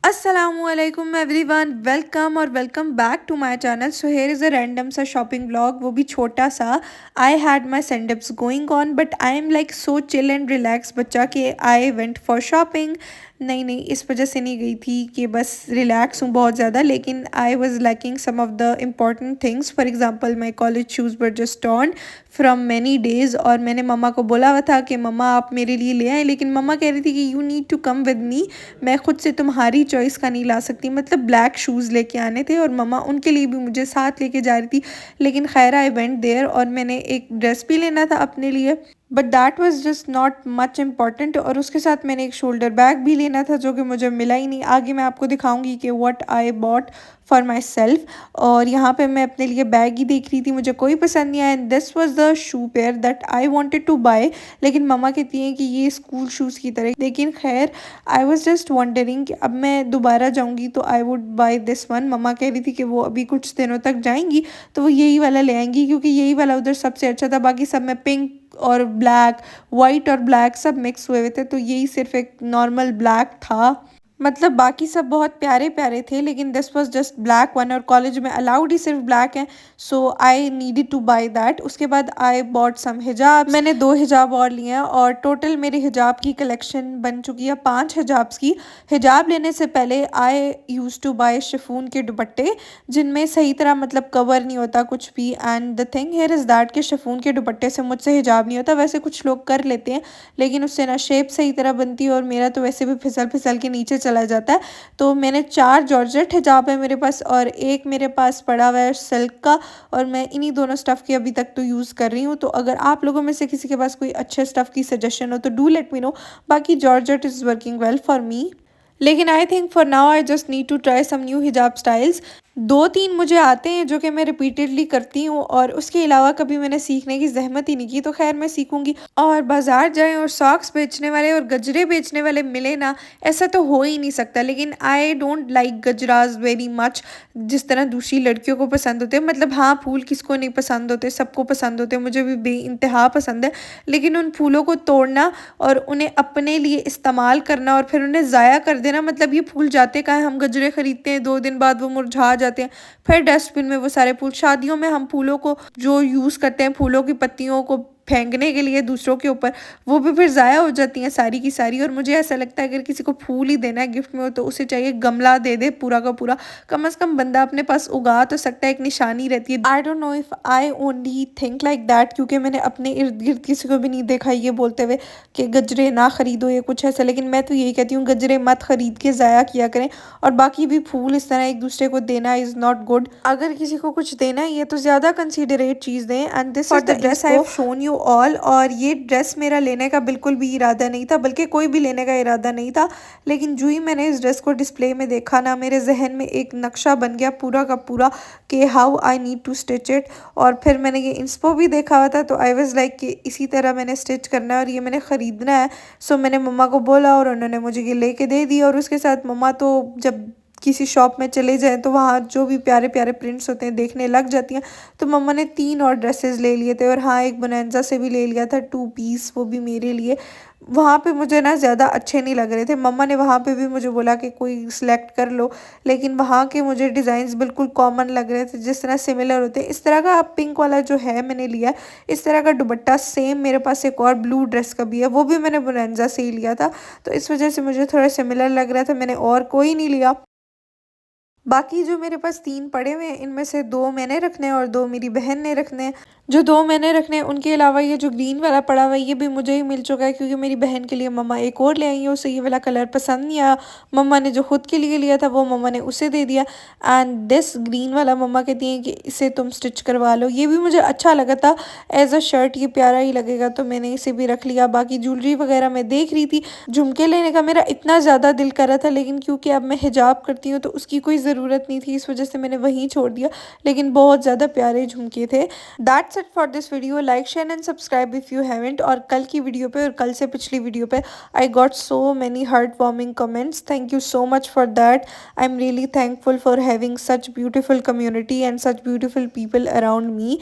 असलकुम everyone, welcome और welcome back to my channel. So here is a random सा shopping blog, वो भी छोटा सा। I had my sendups going on but I am like so chill and relax बच्चा कि I went for shopping. नहीं, इस वजह से नहीं गई थी कि बस रिलैक्स हूँ बहुत ज़्यादा, लेकिन I was lacking some of the important things. For example my college shoes were just on from many days, और मैंने मम्मा को बोला हुआ था कि मम्मा आप मेरे लिए ले आए, लेकिन मम्मा कह रही थी कि you need to come with me, मैं खुद से तुम्हारी चॉइस का नहीं ला सकती। मतलब ब्लैक शूज़ लेके आने थे और मम्मा उनके लिए भी मुझे साथ लेके जा रही थी। लेकिन खैर आई वेंट देयर, और मैंने एक ड्रेस भी लेना था अपने लिए, but that was just not much important. और उसके साथ मैंने एक शोल्डर बैग भी लेना था जो कि मुझे मिला ही नहीं। आगे मैं आपको दिखाऊंगी कि what I bought for my self. और यहाँ पे मैं अपने लिए बैग ही देख रही थी, मुझे कोई पसंद नहीं आया। And this was the shoe pair that I wanted to buy, लेकिन मम्मा कहती हैं कि ये स्कूल शूज़ की तरह। लेकिन खैर आई वॉज जस्ट वॉन्डरिंग कि अब मैं दोबारा जाऊँगी तो I would buy this one. मम्मा कह रही थी कि वो अभी कुछ दिनों तक जाएंगी तो वो यही वाला ले आएंगी, क्योंकि यही वाला उधर सबसे अच्छा था। बाकी सब में पिंक और ब्लैक, वाइट और ब्लैक सब मिक्स हुए हुए थे, तो यही सिर्फ एक नॉर्मल ब्लैक था। मतलब बाकी सब बहुत प्यारे प्यारे थे, लेकिन this was just black one, और कॉलेज में अलाउड ही सिर्फ ब्लैक है, so I needed to buy that. उसके बाद आई बॉट सम हिजाब, मैंने 2 हिजाब और लिए हैं, और टोटल मेरे हिजाब की कलेक्शन बन चुकी है 5 हिजाब्स की। हिजाब लेने से पहले आई यूज़ टू बाय शिफॉन के दुपट्टे, जिनमें सही तरह मतलब कवर नहीं होता कुछ भी। And the thing here is that कि शिफॉन के दुपट्टे से मुझसे हिजाब नहीं होता। वैसे कुछ लोग कर लेते हैं, लेकिन उससे ना शेप सही तरह बनती है, और मेरा तो वैसे भी फिसल फिसल के नीचे चला जाता है। तो मैंने 4 जॉर्जेट हिजाब है मेरे पास, और एक मेरे पास पड़ा हुआ है सिल्क का, और मैं इन्हीं दोनों स्टफ़ की अभी तक तो यूज़ कर रही हूँ। तो अगर आप लोगों में से किसी के पास कोई अच्छे स्टफ़ की सजेशन हो तो डू लेट मी नो। बाकी georgette is working well for me, लेकिन I think for now I just need to try some new हिजाब स्टाइल्स। 2-3 मुझे आते हैं जो कि मैं रिपीटेडली करती हूँ, और उसके अलावा कभी मैंने सीखने की जहमत ही नहीं की। तो खैर मैं सीखूंगी। और बाज़ार जाएं और सॉक्स बेचने वाले और गजरे बेचने वाले मिले ना, ऐसा तो हो ही नहीं सकता। लेकिन I don't like Gajraj very much, जिस तरह दूसरी लड़कियों को पसंद होते हैं। मतलब हाँ, फूल किसको नहीं पसंद होते, सबको पसंद होते हैं, मुझे भी बेइंतहा पसंद है। लेकिन उन फूलों को तोड़ना और उन्हें अपने लिए इस्तेमाल करना और फिर उन्हें ज़ाया कर देना, मतलब ये फूल जाते कहाँ हैं। हम गजरे खरीदते हैं, 2 दिन बाद वो मुरझा जाते हैं, फिर डस्टबिन में वो सारे फूल। शादियों में हम फूलों को जो यूज़ करते हैं, फूलों की पत्तियों को फेंकने के लिए दूसरों के ऊपर, वो भी फिर ज़ाया हो जाती हैं सारी की सारी। और मुझे ऐसा लगता है अगर किसी को फूल ही देना है गिफ्ट में, हो तो उसे चाहिए गमला दे दे पूरा का पूरा। कम से कम बंदा अपने पास उगा तो सकता है, एक निशानी रहती है। I don't know if I only think like that, क्योंकि मैंने अपने इर्द गिर्द किसी को भी नहीं देखा ये बोलते हुए कि गजरे ना खरीदो या कुछ ऐसा। लेकिन मैं तो यही कहती हूँ, गजरे मत खरीद के ज़ाया किया करें। और बाकी भी फूल इस तरह एक दूसरे को देना इज़ नॉट गुड। अगर किसी को कुछ देना है ये तो ज़्यादा कंसीडरेट चीज़ दें। And this is the dress I have shown you all. और ये ड्रेस मेरा लेने का बिल्कुल भी इरादा नहीं था, बल्कि कोई भी लेने का इरादा नहीं था। लेकिन जो ही मैंने इस ड्रेस को डिस्प्ले में देखा ना, मेरे जहन में एक नक्शा बन गया पूरा का पूरा कि how I need to stitch it. और फिर मैंने ये इंस्पो भी देखा हुआ था, तो आई वाज लाइक कि इसी तरह मैंने स्टिच करना है और ये मैंने ख़रीदना है। सो मैंने मम्मा को बोला और उन्होंने मुझे ये लेके दे दी। और उसके साथ मम्मा तो जब किसी शॉप में चले जाएं तो वहाँ जो भी प्यारे प्यारे प्रिंट्स होते हैं देखने लग जाती हैं। तो मम्मा ने 3 और ड्रेसेस ले लिए थे, और हाँ, एक बोनांजा से भी ले लिया था 2 पीस, वो भी मेरे लिए। वहाँ पे मुझे ना ज़्यादा अच्छे नहीं लग रहे थे। मम्मा ने वहाँ पे भी मुझे बोला कि कोई सिलेक्ट कर लो, लेकिन वहाँ के मुझे डिज़ाइंस बिल्कुल कॉमन लग रहे थे, जिस तरह सिमिलर होते हैं। इस तरह का आप पिंक वाला जो है मैंने लिया, इस तरह का दुपट्टा सेम मेरे पास एक और ब्लू ड्रेस का भी है, वो भी मैंने बोनांजा से ही लिया था। तो इस वजह से मुझे थोड़ा सिमिलर लग रहा था, मैंने और कोई नहीं लिया। बाकी जो मेरे पास 3 पड़े हुए हैं, इनमें से 2 मैंने रखने हैं और 2 मेरी बहन ने रखने हैं। जो 2 मैंने रखने हैं उनके अलावा ये जो ग्रीन वाला पड़ा हुआ है ये भी मुझे ही मिल चुका है, क्योंकि मेरी बहन के लिए मम्मा एक और ले आई है, उसे ये वाला कलर पसंद नहीं आया। मम्मा ने जो खुद के लिए लिया था वो मम्मा ने उसे दे दिया। एंड दिस ग्रीन वाला मम्मा कहती हैं कि इसे तुम स्टिच करवा लो। ये भी मुझे अच्छा लगा था एज अ शर्ट, ये प्यारा ही लगेगा, तो मैंने इसे भी रख लिया। बाकी ज्वेलरी वगैरह मैं देख रही थी, झुमके लेने का मेरा इतना ज़्यादा दिल कर रहा था, लेकिन क्योंकि अब मैं हिजाब करती हूँ तो उसकी कोई ज़रूरत नहीं थी, इस वजह से मैंने वहीं छोड़ दिया। लेकिन बहुत ज़्यादा प्यारे झुमके थे। That's it for this video. Like share and subscribe if you haven't. और कल की वीडियो पे और कल से पिछली वीडियो पे I got so many heart warming comments. Thank you so much for that. I'm really thankful for having such beautiful community and such beautiful people around me.